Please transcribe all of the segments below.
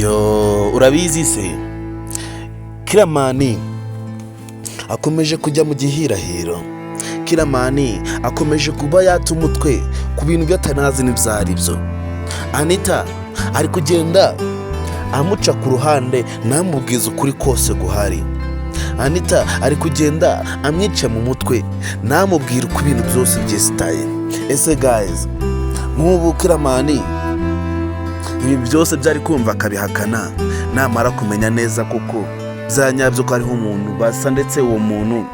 Yo urabizi se Kiramani akomeje kujya mu gihirahiro. Kiramani akomeje kuba yata umutwe ku bintu by'atanazi n'ibyari byo. Anita ari kugenda amuca ku ruhande namubwiza ukuri kose guhari. Anita ari kugenda amwica mu mutwe namubwira uko ibintu byose byesitaye. Ese guys, nk'ubu Kiramani ibi byose byari kumva akabihakana namara kumenya neza kuko byanyabyo ko ariho umuntu basa, ndetse uwo muntu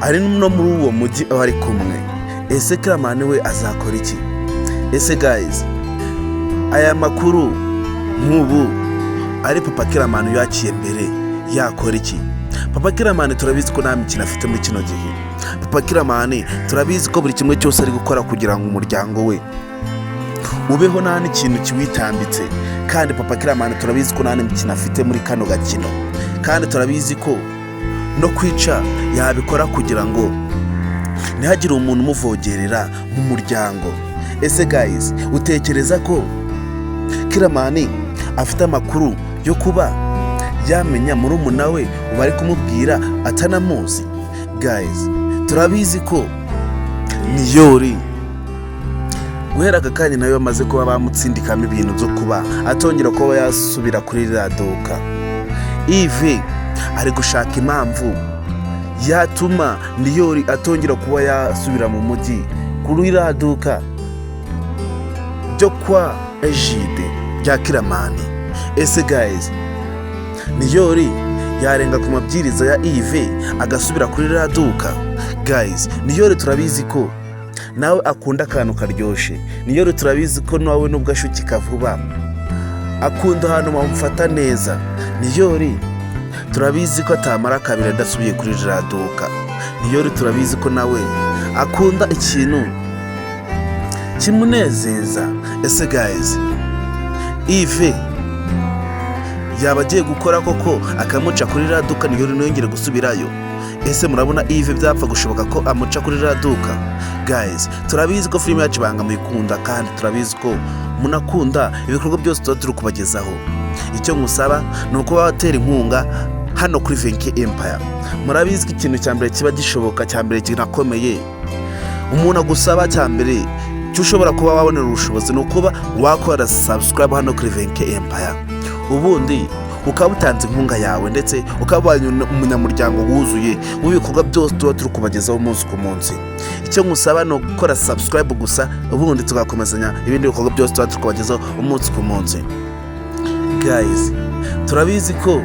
ari no muri uwo mujyi bari kumwe. Ese Kiramani we azakora iki? Ese guys, aya makuru nk'ubu ari Papa Kiramani yaciye mbere yakora iki? Papa Kiramani turabizi ko nta mikino afite muri kino gihe. Papa Kiramani turabizi ko buri kimwe cyose ari gukora kugira ngo umuryango we ubeho nta n'ikintu kiwitambitse. Kandi Papa Kiramani turabizi ko nta n'imikino afite muri kano gakino, kandi turabizi ko no kwica yabikora kugira ngo ntihagire umuntu umuvogerera mu muryango. Ese guys, utekereza ko Kiramani afite amakuru yo kuba yamenya murumuna we bari kumubwira atanamuzi? Guys, turabizi ko Niyori guhera aka kanya nawe bamaze kuba bamutsindikamo ibintu byo kuba atongera kuba yasubira kuri raduka. Ive ari gushaka impamvu yatuma Niyori atongera kuba yasubira mu mujyi kuri raduka byo kwa Ejide bya Kiramani. Ese guys, Niyori yarenga ku mabwiriza ya Ive agasubira kuri raduka? Guys, Niyori turabizi ko nawe akunda akantu karyoshe. Niyori turabizi ko nawe nubwo ashukika vuba akunda ahantu bamufata neza. Niyori turabizi ko atamara kabiri adasubiye kuri raduka. Niyori turabizi ko nawe akunda ikintu kimunezeza. Ese guys, Ive yaba agiye gukora koko akamuca kuri raduka Niyori ntiyongere gusubirayo? Ese murabona Ive byapfa gushoboka ko amuca kuri raduka? Guys, turabizi ko filime yacu banga muyikunda, kandi turabizi ko munakunda ibikorwa byose tuba turi kubagezaho. Icyo musaba ni uko batera inkunga hano kuri Venke Empire. Murabizi ko ikintu cya mbere kiba gishoboka, cya mbere kinakomeye umuntu agusaba cya mbere cyo ushobora kuba wabonera ubushobozi ni ukuba wakora subscribe hano kuri Venke Empire, ubundi ukaba utanze inkunga yawe ndetse ukaba umunyamuryango wuzuye w'ibikorwa byose tuba turi kubagezaho umunsi ku munsi. Icyo musaba ni gukora subscribe gusa, ubundi tugakomezanya ibindi bikorwa byose tuba turi kubagezaho umunsi ku munsi. Guys, turabizi ko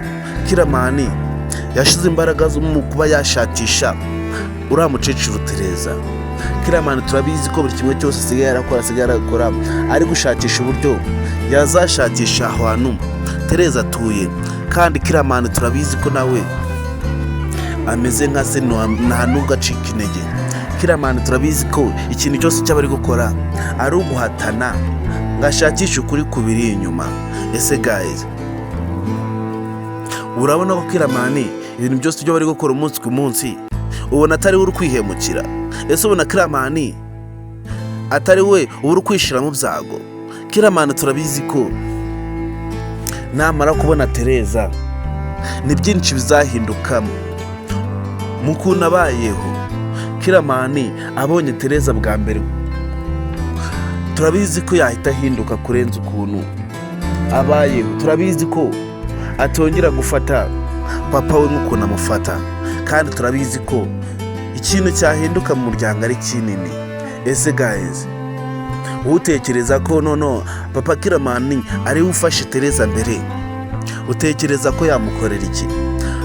Kiramani yashize imbaraga mu kuba yashakisha uriya mukecuru Tereza. Kiramani turabizi ko buri kimwe cyose asigaye arakora ari gushakisha uburyo yazashakisha ahantu Tereza atuye. Kandi Kiramani turabizi ko nawe ameze nka se nta nubwo acika intege. Kiramani turabizi ko ikintu cyose cyaba ari gukora ari uguhatana ngashakisha ukuri kubiri inyuma. Ese guys, urabona ko Kiramani ibintu byose byo bari gukora umunsi ku munsi ubona atari we uri kwihemukira? Ese ubona Kiramani atari we uri kwishira mu byago? Kiramani turabizi ko namara kubona Tereza ni byinshi bizahindukamo mu kuntu abayeho. Kiramani abonye Tereza bwa mbere turabizi ko yahita ahinduka kurenza ukuntu abayeho. Turabizi ko atongera gufata papa we nk'ukuntu amufata, kandi turabizi ko ikintu cyahinduka mu muryango ari kinini. Ese guys, utekereza ko nono Papa Kiramani ari ufashe Tereza mbere, utekereza ko yamukorera iki?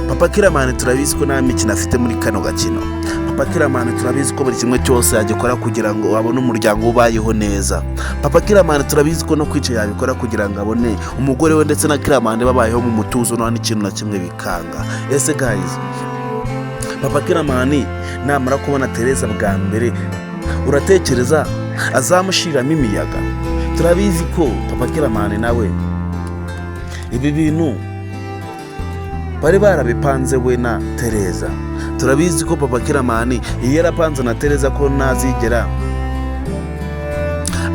Papa Kiramani turabizi ko nta mikino afite muri kano gakino. Papa Kiramani turabizi ko buri kimwe cyose yagikora kugira ngo abone umuryango ubayeho neza. Papa Kiramani turabizi ko no kwica yabikora kugira ngo abone umugore we ndetse na Kiramani babayeho mu mutuzo nta n'ikintu na kimwe bikanga. Ese guys, Papa Kiramani namara kubona Tereza bwa mbere uratekereza azamushiramo imiyaga? Turabizi ko Papa Kiramani nawe ibi bintu bari barabipanze we na Tereza. Turabizi ko Papa Kiramani yarapanze na Tereza ko nazigera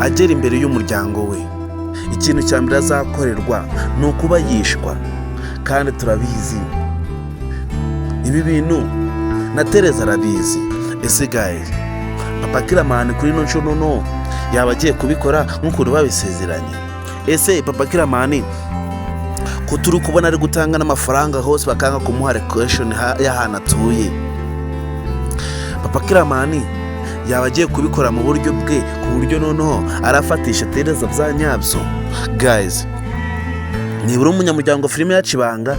agera imbere y'umuryango we. ikintu cya mbere azakorerwa ni ukuba yishwa, kandi turabizi ibi bintu na Tereza arabizi. Ese guys, Papa Kiramani kuri ino nshuro no yaba agiye kubikora nk'ukuntu babisezeranye? Ese Papa Kiramani ko turi kubona ari gutanga n'amafaranga hose bakanga kumuha location y'ahantu atuye, Papa Kiramani yaba agiye kubikora mu buryo bwe ku buryo noneho arafatisha Tereza bya nyabyo? Guys, nibura umunyamuryango filime yacu Ibanga,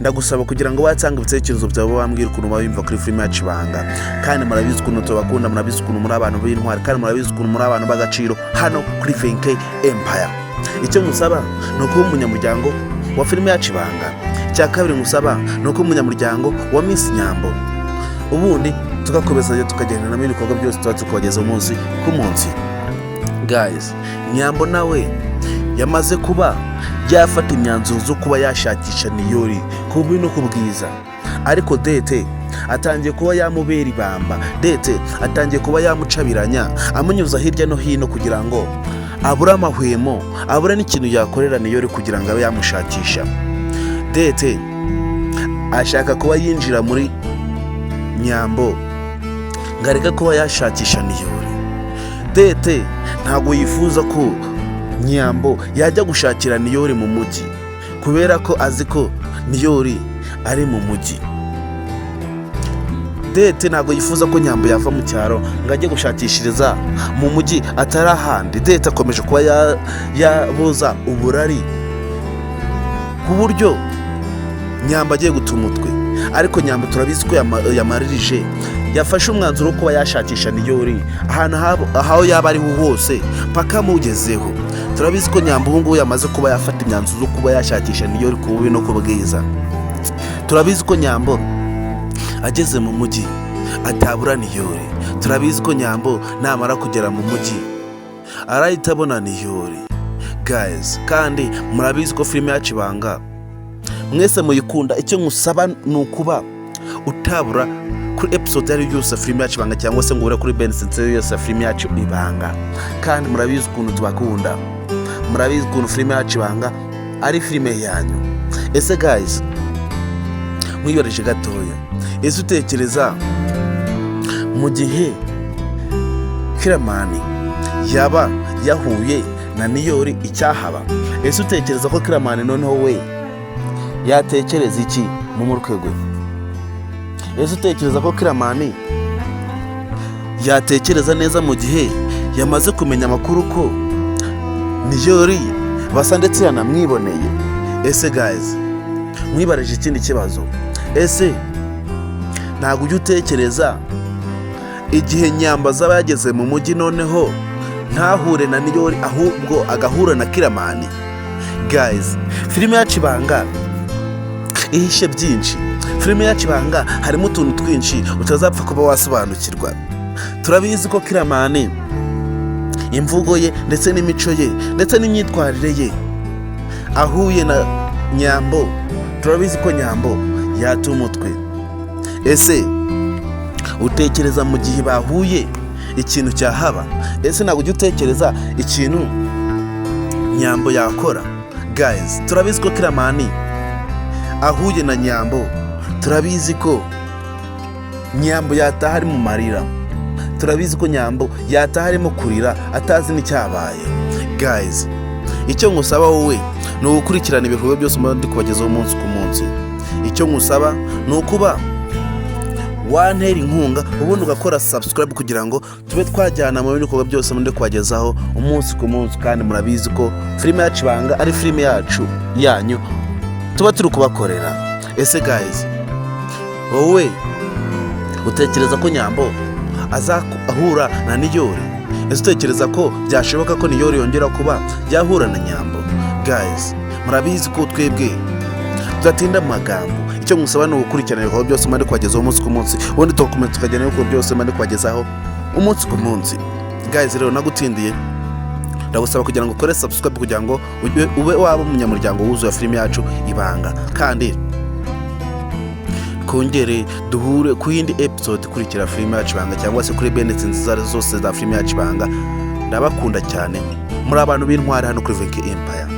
ndagusaba kugira ngo watanga ibitekerezo byawe bambwira ukuntu bimva kuri filime yacu Ibanga, kandi murabizi ukuntu tubakunda, murabizi ukuntu muri abantu b'intwari, kandi murabizi ukuntu muri abantu b'agaciro hano kuri 20K Empire. Icyo musaba ni ukuba umunyamuryango wa filime yacu Ibanga. Icya kabiri musaba ni ukuba umunyamuryango wa Miss Nyambo, ubundi tugakomeza tukagenda na ibikorwa byose tuba tukabageza umunsi ku munsi. Guys, Nyambo nawe yamaze kuba yafata imyanzuro zo kuba yashakisha Niyori ku bubi no ku bwiza, ariko Dete atangiye kuba yamubera ibamba. Dete atangiye kuba yamucabiranya amunyuza hirya no hino kugira ngo abure amahwemo, abure n'ikintu yakorera Niyori kugira ngo abe yamushakisha. Dete ashaka kuba yinjira muri Nyambo ngareka kuba yashakisha Niyori. Dete ntabwo yifuza ko Nyambo yajya gushakira Niyori mu mujyi, kubera ko azi ko Niyori ari mu mujyi. Dete ntabwo yifuza ko Nyambo yava mu cyaro ngo ajye gushakishiriza mu mujyi atari ahandi. Dete akomeje kuba yabuza uburari ku buryo Nyambo agiye guta umutwe, ariko Nyambo turabizi ko yamaririje, yafashe umwanzuro wo kuba yashakisha Niyori ahantu aho yaba ariho hose paka mugezeho. Turabizi ko Nyambo ubu ngubu yamaze kuba yafata imyanzuro yo kuba yashakisha Niyori ku bubi no ku bwiza. Turabizi ko Nyambo ageze mu mujyi atabura Niyori. Turabizi ko Nyambo namara kugera mu mujyi arahita abona Niyori. Guys, kandi murabizi ko filime yacu Ibanga mwese muyikunda. Icyo musaba ni ukuba utabura kuri episode yari yose filime yacu Ibanga, cyangwa se ngo ure kuri Bensense yose filime yacu Ibanga. Kandi murabizi ukuntu tubakunda, murabizi ukuntu filime yacu Ibanga ari filime yanyu. Ese guys, mwiyoreje gatoya, ese utekereza mu gihe Kiramani yaba yahuye na Niyori icyahaba? Ese utekereza ko Kiramani noneho we yatekereza iki mu mutwe gwe? Ese utekereza ko Kiramani yatekereza neza mu gihe yamaze kumenya amakuru ko Niyori basa ndetse yanamwiboneye? Ese guys, mwibarije ikindi kibazo, ese ntabwo ujya utekereza igihe Nyambo azaba yageze mu mujyi noneho ntahure na Niyori ahubwo agahura na Kiramani? Guys, filime yacu Ibanga ihishe byinshi. Filime yacu Ibanga harimo utuntu twinshi utazapfa kuba wasobanukirwa. Turabizi ko Kiramani imvugo ye ndetse n'imico ye ndetse n'imyitwarire ye ahuye na Nyambo, turabizi ko Nyambo yata umutwe. Ese utekereza mu gihe bahuye ikintu cyahaba? Ese ntabwo ujya utekereza ikintu Nyambo yakora? Guys, turabizi ko Kiramani ahuye na Nyambo, turabizi ko Nyambo yataha ari mu marira, turabizi ko Nyambo yataha arimo kurira atazi n'icyabaye. Guys, icyo ngusaba wowe ni ugukurikirana ibikorwa byose ndi kubagezaho umunsi ku munsi. Icyo ngusaba ni ukuba wantera inkunga, ubundi ugakora subscribe kugira ngo tube twajyana mu bikorwa byose ndi kubagezaho umunsi ku munsi. Kandi murabizi ko filime yacu Ibanga ari filime yacu yanyu tuba turi kubakorera. Ese guys, wowe utekereza ko Nyambo azahura na Niyori? Ese utekereza ko byashoboka ko Niyori yongera kuba yahura na Nyambo? Guys, murabizi ko twebwe tudatinda mu magambo. Icyo musaba ni ugukurikirana ibikorwa byose ndi kubagezaho umunsi ku munsi, ubundi tugakomeza tukagenda ibikorwa byose ndi kubagezaho umunsi ku munsi. Guys, rero nagutindiye, ndagusaba kugira ngo ukore subscribe kugira ngo ube waba umunyamuryango wuzuye filime yacu Ibanga. Kandi kongere duhure ku yindi episode ikurikira filime yacu Ibanga, cyangwa se kuri benefits zose za filime yacu Ibanga. ndabakunda cyane, muri abantu b'intwari hano kuri Venke Empire.